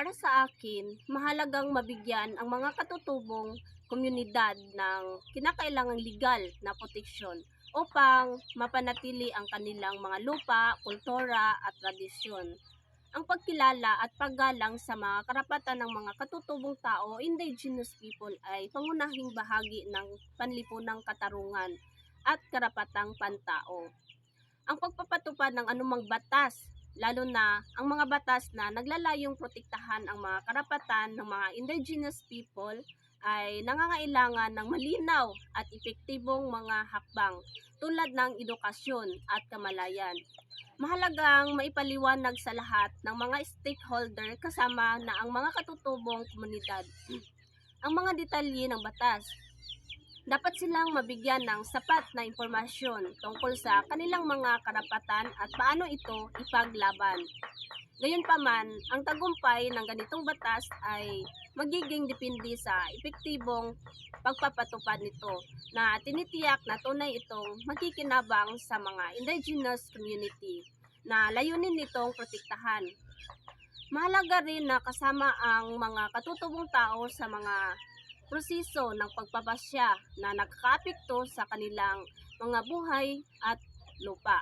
Para sa akin, mahalagang mabigyan ang mga katutubong komunidad ng kinakailangang legal na proteksyon upang mapanatili ang kanilang mga lupa, kultura at tradisyon. Ang pagkilala at paggalang sa mga karapatan ng mga katutubong tao, indigenous people, ay pangunahing bahagi ng panlipunang katarungan at karapatang pantao. Ang pagpapatupad ng anumang batas, lalo na ang mga batas na naglalayong protektahan ang mga karapatan ng mga indigenous people, ay nangangailangan ng malinaw at epektibong mga hakbang tulad ng edukasyon at kamalayan. Mahalagang maipaliwanag sa lahat ng mga stakeholder kasama na ang mga katutubong komunidad ang mga detalye ng batas. Dapat silang mabigyan ng sapat na impormasyon tungkol sa kanilang mga karapatan at paano ito ipaglaban. Gayunpaman, ang tagumpay ng ganitong batas ay magiging depende sa epektibong pagpapatupad nito na tinitiyak na tunay itong makikinabang sa mga indigenous community na layunin nitong protektahan. Mahalaga rin na kasama ang mga katutubong tao sa mga proseso ng pagpapasya na nakakaapekto sa kanilang mga buhay at lupa.